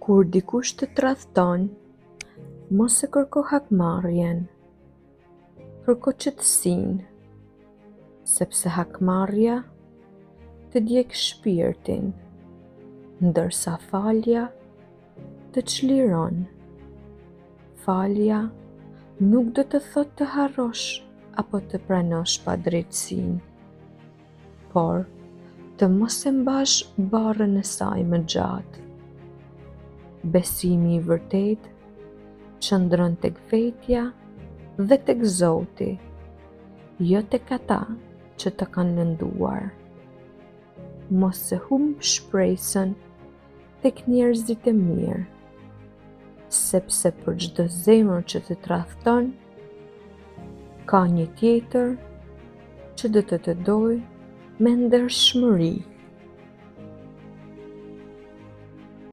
Kur dikush të tradhton, mos e kërko hakmarrjen, kërko qetësinë, sepse hakmarrja të djeg shpirtin, ndërsa falja të çliron. Falja nuk do të thotë të harrosh apo të pranosh padrejtësinë, por të mos e mbash barrën e saj më gjatë. Besimi i vërtet qëndron tek vetja dhe tek Zoti, jo tek ata që të kanë lënduar. Mos e humb shpresën tek njerëzit e mirë, sepse për çdo zemër që të tradhton, ka një tjetër që do të dojë me ndershmëri.